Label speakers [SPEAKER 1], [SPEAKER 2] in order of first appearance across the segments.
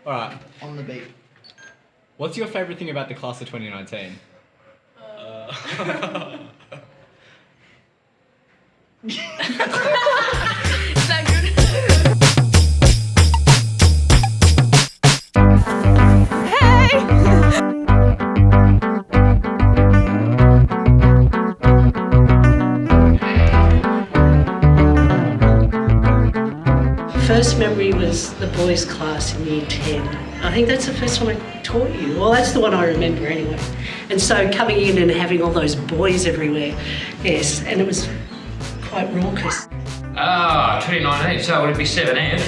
[SPEAKER 1] Alright.
[SPEAKER 2] On the beat.
[SPEAKER 1] What's your favourite thing about the class of 2019?
[SPEAKER 3] First memory was the boys' class in Year 10. I think that's the first time I taught you. Well, that's the one I remember anyway. And so coming in and having all those boys everywhere, yes, and it was quite raucous.
[SPEAKER 4] 2019, so would it be 7F?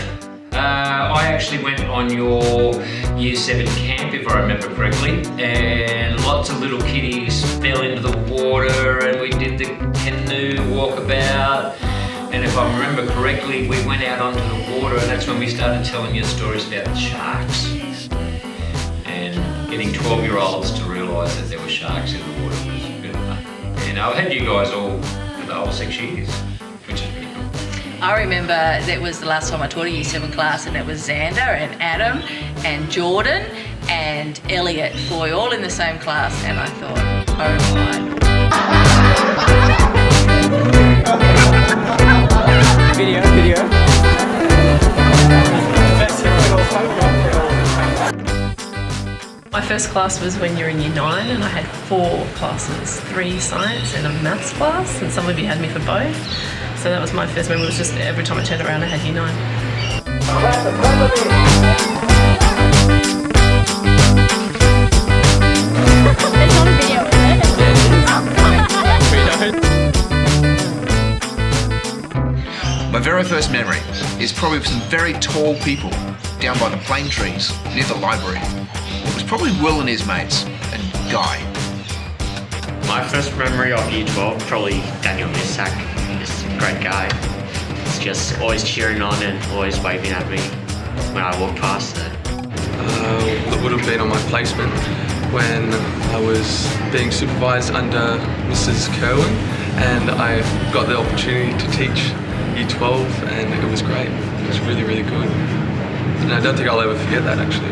[SPEAKER 4] I actually went on your Year 7 camp, if I remember correctly, and lots of little kiddies fell into the water and we did the canoe walkabout. And if I remember correctly, we went out onto the water and that's when we started telling you stories about the sharks. And getting 12-year-olds to realise that there were sharks in the water was good enough. And I've had you guys all for the whole 6 years, which is pretty cool.
[SPEAKER 5] I remember that was the last time I taught a Year 7 class, and it was Zander and Adam and Jordan and Elliot Foy all in the same class, and I thought, oh my.
[SPEAKER 1] Video.
[SPEAKER 6] My first class was when you were in Year 9 and I had 4 classes, 3 science and a maths class, and some of you had me for both. So that was my first memory. It was just every time I turned around I had Year 9.
[SPEAKER 7] It's not a video, is it?
[SPEAKER 8] My very first memory is probably of some very tall people down by the plane trees near the library. It was probably Will and his mates, and Guy.
[SPEAKER 9] My first memory of Year 12, probably Daniel Misak. He's a great guy. He's just always cheering on and always waving at me when I walk past it.
[SPEAKER 10] It would have been on my placement when I was being supervised under Mrs. Kerwin, and I got the opportunity to teach Year 12, and it was great. It was really, really good. And I don't think I'll ever forget that, actually.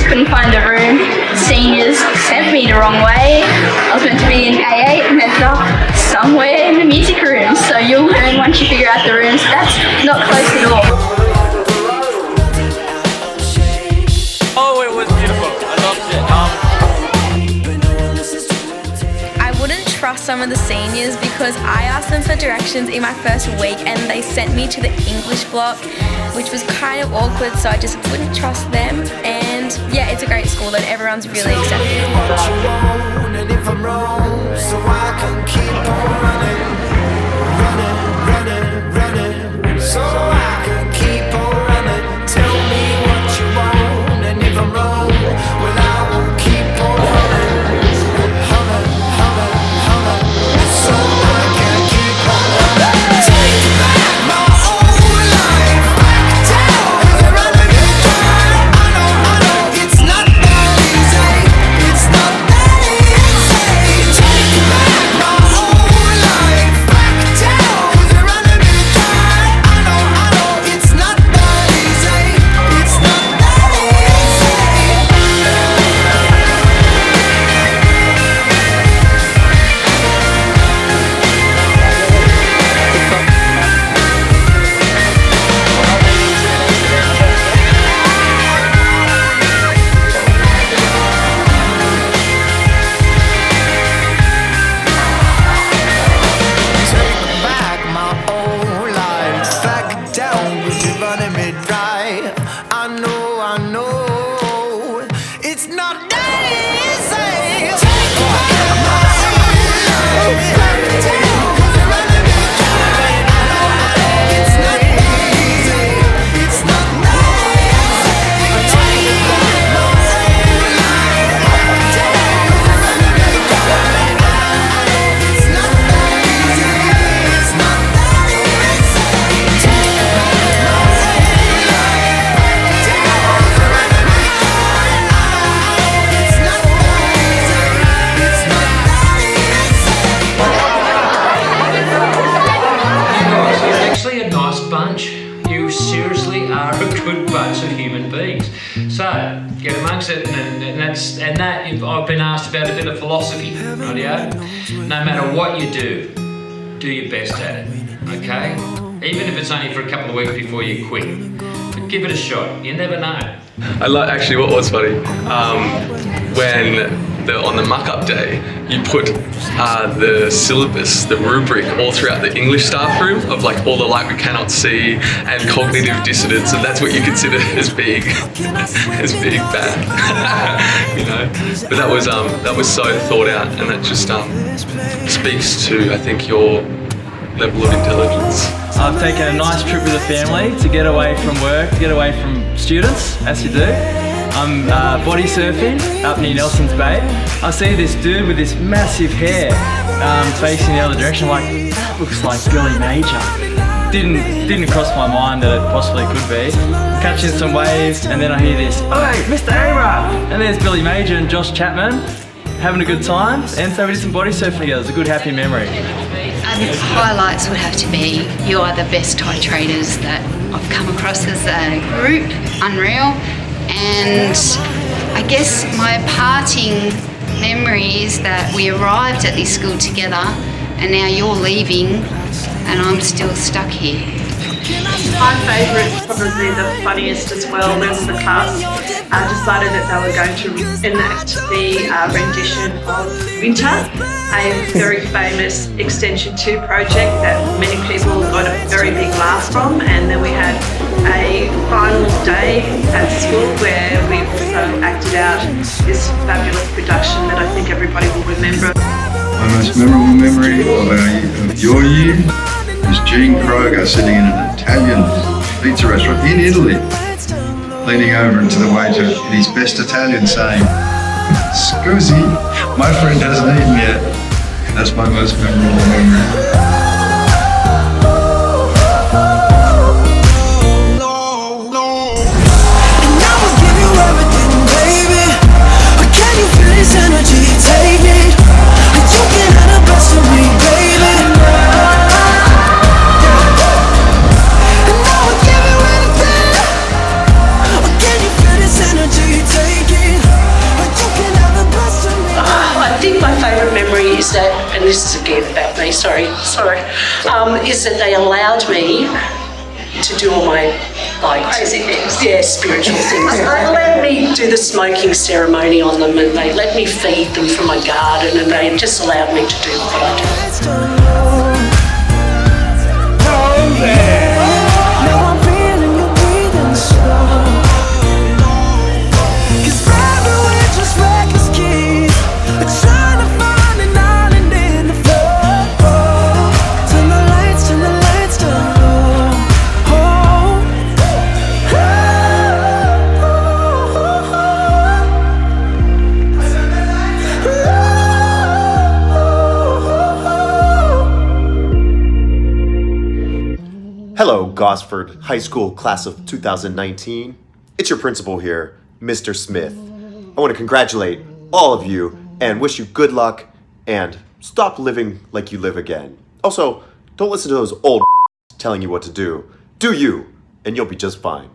[SPEAKER 7] Couldn't find a room. Seniors sent me the wrong way. I was meant to be in A8 and ended up somewhere in the music room. So you'll learn once you figure out the rooms. That's not close at all.
[SPEAKER 11] Oh, it was beautiful. I loved it.
[SPEAKER 12] I wouldn't trust some of the seniors because I asked them for directions in my first week and they sent me to the English block, which was kind of awkward, so I just wouldn't trust them. And yeah, it's a great school and everyone's really accepting.
[SPEAKER 13] Take back my
[SPEAKER 11] whole life. Back down, but you're running me dry. I know, it's not that easy. Take my life back down, 'cause you're running me dry. It's not easy. It's not that easy. Take my life back down, 'cause you're running me dry. It's not that easy. It's not that easy. Take my life back down, 'cause you're running me dry. It's not that easy. It's not that easy.
[SPEAKER 4] You're actually a nice bunch. You seriously are a good bunch of human beings. So get amongst it, and that I've been asked about a bit of philosophy, rightio? No matter what you do your best at it, okay? Even if it's only for a couple of weeks before you quit, but give it a shot. You never know.
[SPEAKER 10] I like actually what was funny when on the muck-up day you put the syllabus, the rubric, all throughout the English staff room of like all the light we cannot see and cognitive dissonance, and that's what you consider as being bad, you know. But that was so thought out, and that just speaks to, I think, your level of intelligence.
[SPEAKER 2] I've taken a nice trip with the family to get away from work, to get away from students, as you do. I'm body surfing up near Nelson's Bay. I see this dude with this massive hair facing the other direction. I'm like, that looks like Billy Major. Didn't cross my mind that it possibly could be. Catching some waves, and then I hear this, "Hey, Mr. Abra!" And there's Billy Major and Josh Chapman having a good time, and so we did some body surfing together. It's a good, happy memory.
[SPEAKER 13] Highlights would have to be, you are the best Thai traders that I've come across as a group, unreal. And I guess my parting memory is that we arrived at this school together, and now you're leaving and I'm still stuck here.
[SPEAKER 6] My favourite, probably the funniest as well, was the class decided that they were going to enact the rendition of Winter, a very famous Extension 2 project that many people got a very big laugh from, and then we had a final day at school where we also acted out this fabulous production that I think everybody will remember.
[SPEAKER 14] My most memorable memory of your year is Gene Kroger sitting in an Italian pizza restaurant in Italy, leaning over to the waiter in his best Italian saying, "Scusi, my friend hasn't eaten yet." That's my most memorable memory.
[SPEAKER 3] Is that, and this is again about me, sorry, is that they allowed me to do all my crazy things. Yeah, spiritual things. They let me do the smoking ceremony on them, and they let me feed them from my garden, and they just allowed me to do what I do.
[SPEAKER 15] Hello, Gosford High School class of 2019. It's your principal here, Mr. Smith. I want to congratulate all of you and wish you good luck and stop living like you live again. Also, don't listen to those old telling you what to do. Do you, and you'll be just fine.